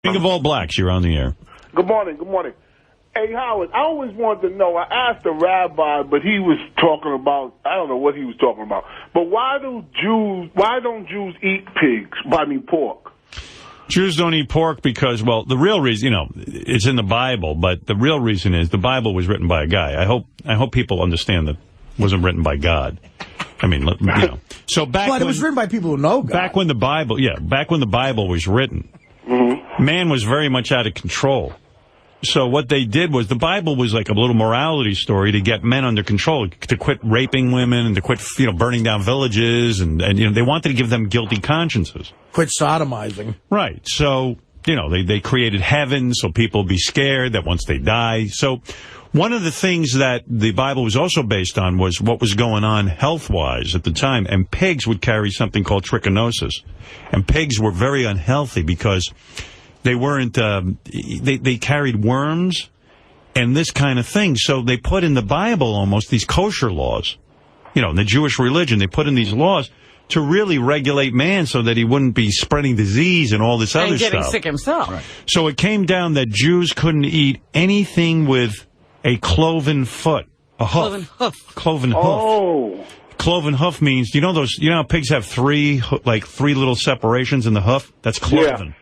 King of all blacks, you're on the air. Good morning. Good morning. Hey, Howard, I always wanted to know, I asked the rabbi, but he was talking about, I don't know what he was talking about, but why don't Jews eat pigs, pork? Jews don't eat pork because, well, the real reason, it's in the Bible, but the real reason is the Bible was written by a guy. I hope people understand that it wasn't written by God. I mean, So back when... it was written by people who know God. Back when the Bible was written, man was very much out of control. So what they did was, the Bible was like a little morality story to get men under control, to quit raping women and to quit, burning down villages. And they wanted to give them guilty consciences. Quit sodomizing. Right. So, they created heaven so people be scared that once they die. So one of the things that the Bible was also based on was what was going on health-wise at the time. And pigs would carry something called trichinosis. And pigs were very unhealthy because... they weren't, they carried worms and this kind of thing. So they put in the Bible almost these kosher laws. In the Jewish religion, they put in these laws to really regulate man so that he wouldn't be spreading disease and all this other stuff. And getting sick himself. Right. So it came down that Jews couldn't eat anything with a cloven foot, a hoof. Cloven hoof. Cloven hoof. Oh. Cloven hoof means, how pigs have three little separations in the hoof? That's cloven. Yeah.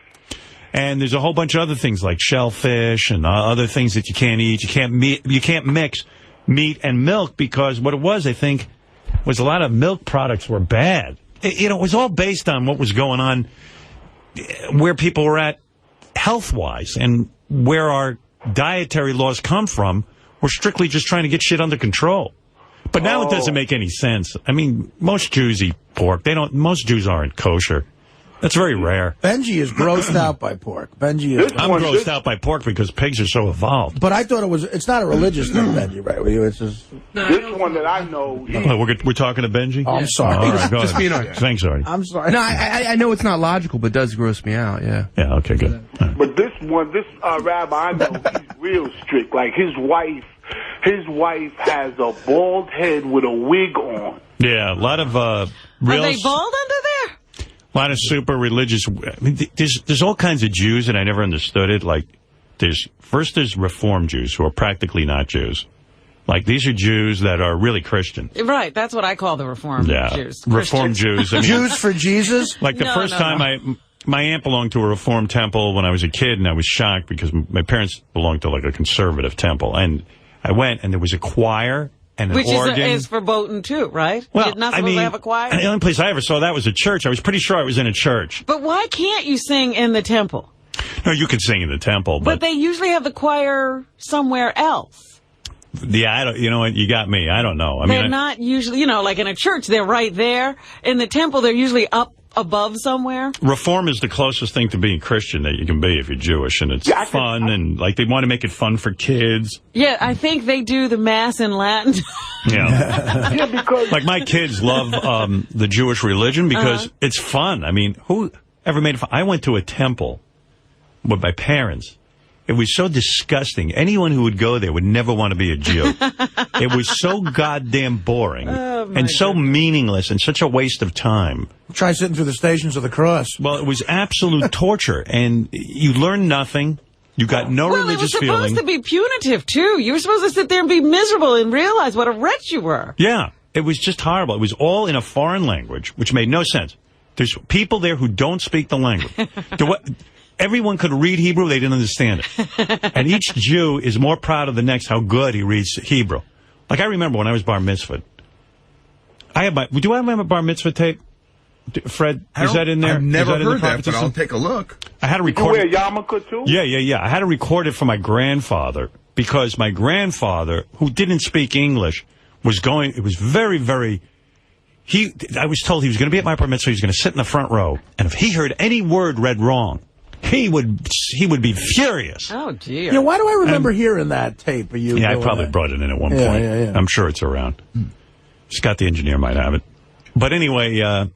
And there's a whole bunch of other things like shellfish and other things that you can't eat. You can't mix meat and milk because what it was, I think, was a lot of milk products were bad. It was all based on what was going on, where people were at health-wise, and where our dietary laws come from. We're strictly just trying to get shit under control. But now it doesn't make any sense. I mean, most Jews eat pork. Most Jews aren't kosher. That's very rare. Benji is grossed out by pork. I'm grossed out by pork because pigs are so evolved. But I thought it's not a religious thing, Benji, right? It's just... This one that I know... We're talking to Benji? Oh, I'm sorry. All right, just being honest. Thanks, Artie. I'm sorry. No, I know it's not logical, but it does gross me out, yeah. Yeah, okay, good. Right. But this rabbi I know, he's real strict. Like, his wife has a bald head with a wig on. Yeah, a lot of Are they bald under there? A lot of super religious. I mean, there's all kinds of Jews, and I never understood it. Like, there's Reform Jews who are practically not Jews. Like, these are Jews that are really Christian. Right, that's what I call the Reform Jews. Reform Jews. I mean, Jews for Jesus? Like, the first time my aunt belonged to a Reform temple when I was a kid, and I was shocked because my parents belonged to, like, a conservative temple. And I went, and there was a choir and an organ. Which is verboten, too, right? Well, You're not supposed to have a choir? The only place I ever saw that was a church. I was pretty sure I was in a church. But why can't you sing in the temple? No, you could sing in the temple. But they usually have the choir somewhere else. Yeah, you know what? You got me. I don't know. They're not usually, like in a church, they're right there. In the temple, they're usually up above somewhere. Reform is the closest thing to being Christian that you can be if you're Jewish, and it's fun, and like they want to make it fun for kids. Yeah, I think they do the Mass in Latin. Yeah. Because like my kids love the Jewish religion because it's fun. I mean, who ever made it fun? I went to a temple with my parents. It was so disgusting. Anyone who would go there would never want to be a Jew. It was so goddamn boring and so meaningless and such a waste of time. Try sitting through the Stations of the Cross. Well, it was absolute torture, and you learned nothing. You got no religious feeling. Well, it was supposed to be punitive, too. You were supposed to sit there and be miserable and realize what a wretch you were. Yeah, it was just horrible. It was all in a foreign language, which made no sense. There's people there who don't speak the language. Everyone could read Hebrew, they didn't understand it. And each Jew is more proud of the next how good he reads Hebrew. Like, I remember when I was bar mitzvahed. Do I have my bar mitzvah tape? Fred, is that in there? I've never heard that, but I'll take a look. I had to record it. You wear yarmulke, too? Yeah. I had to record it for my grandfather, because my grandfather, who didn't speak English, it was very, very... I was told he was going to be at my bar mitzvah, he was going to sit in the front row, and if he heard any word read wrong, he would be furious. Oh, dear. Yeah, why do I remember hearing that tape of you? Yeah, I probably brought it in at one point. Yeah. I'm sure it's around. Scott the engineer might have it. But anyway, and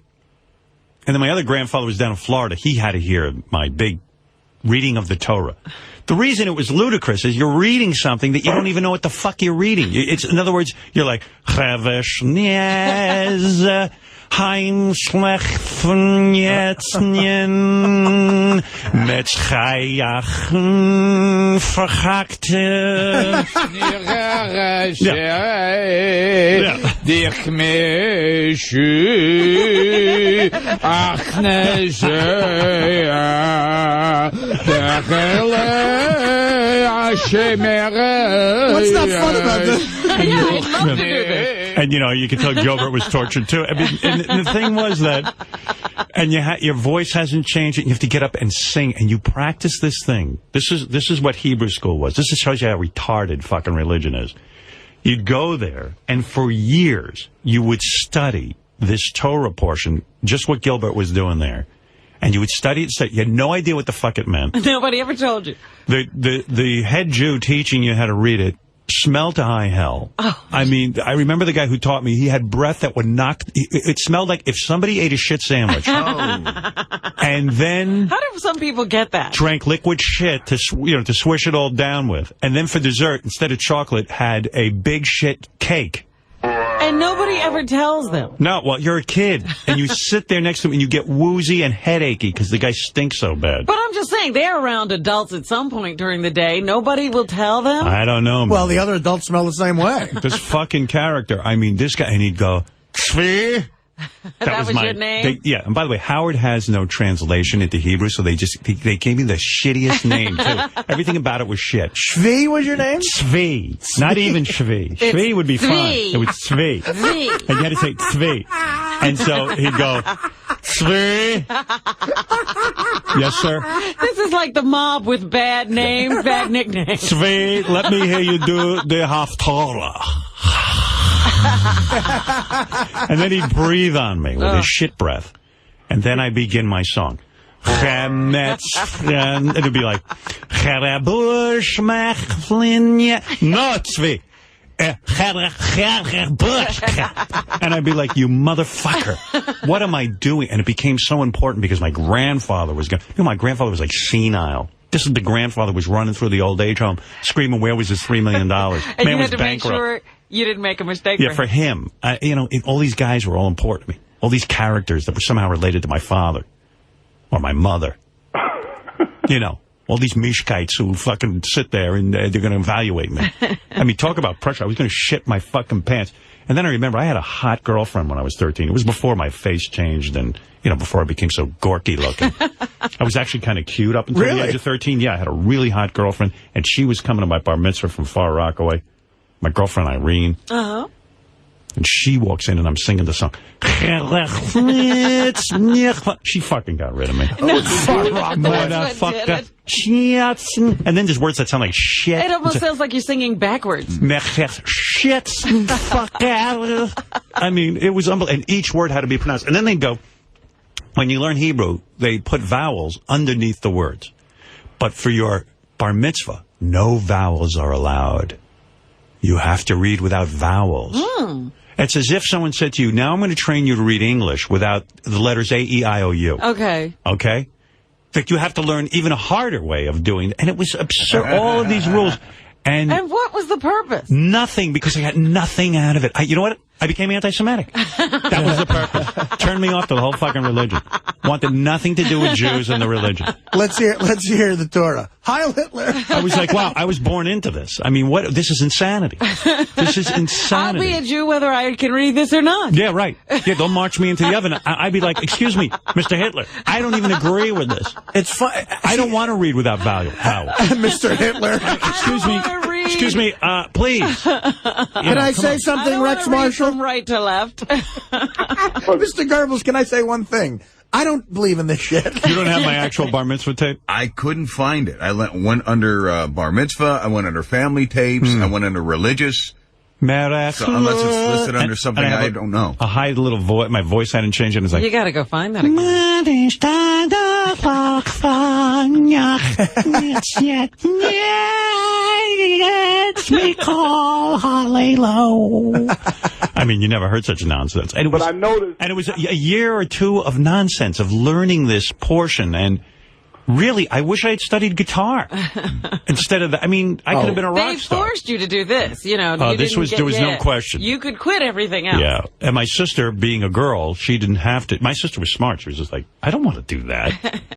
then my other grandfather was down in Florida. He had to hear my big reading of the Torah. The reason it was ludicrous is you're reading something that you don't even know what the fuck you're reading. In other words, you're like, Chavesh Nez Heim schlecht von jetztjen mit Chayachen verhackte. Dich mischu ach ne What's not fun about this? And, you know, you could tell Gilbert was tortured, too. I mean, and the thing was that, and your voice hasn't changed, and you have to get up and sing, and you practice this thing. This is what Hebrew school was. This shows you how retarded fucking religion is. You'd go there, and for years, you would study this Torah portion, just what Gilbert was doing there. And you would study it, you had no idea what the fuck it meant. Nobody ever told you. The head Jew teaching you how to read it smelled to high hell. Oh. I mean, I remember the guy who taught me, he had breath that would knock, it smelled like if somebody ate a shit sandwich. And then... How do some people get that? Drank liquid shit to swish it all down with. And then for dessert, instead of chocolate, had a big shit cake. And nobody ever tells them. No, well, you're a kid, and you sit there next to him, and you get woozy and headachy because the guy stinks so bad. But I'm just saying, they're around adults at some point during the day. Nobody will tell them. I don't know, man. Well, the other adults smell the same way. This fucking character, I mean, this guy, and he'd go, Tzvi. That was your name? Yeah, and by the way, Howard has no translation into Hebrew, so they gave me the shittiest name, too. Everything about it was shit. Shvi was your name? Tzvi. Not even Shvi. Shvi would be fine. It was Tzvi. And you had to say Tzvi. And so he'd go, Tzvi. Yes, sir? This is like the mob with bad names, bad nicknames. Tzvi, let me hear you do the Haftarah. And then he'd breathe on me with his shit breath. And then I begin my song. And it'd be like, no, Tzvi. And I'd be like, you motherfucker, what am I doing? And it became so important because my grandfather was going, my grandfather was like senile. This is the grandfather was running through the old age home, screaming, where was his $3 million? And Man you was had to bankrupt. make sure you didn't make a mistake. Yeah, for him. All these guys were all important to me. All these characters that were somehow related to my father or my mother. All these mishkites who fucking sit there and they're going to evaluate me. I mean, talk about pressure. I was going to shit my fucking pants. And then I remember I had a hot girlfriend when I was 13. It was before my face changed and, before I became so gorky looking. I was actually kind of cute up until the age of 13. Yeah, I had a really hot girlfriend, and she was coming to my bar mitzvah from Far Rockaway. My girlfriend, Irene. Uh-huh. And she walks in, and I'm singing the song. She fucking got rid of me. Motherfucker. And then there's words that sound like shit. It almost sounds like you're singing backwards. Shit. I mean, it was unbelievable. And each word had to be pronounced. And then they'd go, when you learn Hebrew, they put vowels underneath the words. But for your bar mitzvah, no vowels are allowed. You have to read without vowels. Mm. It's as if someone said to you, now I'm going to train you to read English without the letters A, E, I, O, U. Okay. Okay? In fact, you have to learn even a harder way of doing it. And it was absurd, all of these rules. And what was the purpose? Nothing, because I got nothing out of it. You know what? I became anti-Semitic. That was the purpose. Turned me off to the whole fucking religion. Wanted nothing to do with Jews and the religion. Let's hear the Torah. Heil Hitler. I was like, wow, I was born into this. I mean, what? This is insanity. This is insanity. I'll be a Jew whether I can read this or not. Yeah, right. Yeah, they'll march me into the oven. I'd be like, excuse me, Mr. Hitler, I don't even agree with this. It's fun. I don't want to read without vowels. Mr. Hitler. Excuse me, please. Can I say something, Rex Marshall? From right to left. Mr. Goebbels, can I say one thing? I don't believe in this shit. You don't have my actual bar mitzvah tape? I couldn't find it. I went under bar mitzvah. I went under family tapes. I went under religious. So unless it's listed under something I don't know. A high little voice. My voice hadn't changed. And it's like, you got to go find that again. I mean, you never heard such nonsense. And I noticed. And it was a year or two of nonsense, of learning this portion. And Really, I wish I had studied guitar instead of that. I mean, I could have been a rock They star. forced you to do this, you know. You there didn't was no question. You could quit everything else. Yeah, and my sister, being a girl, she didn't have to. My sister was smart. She was just like, I don't want to do that.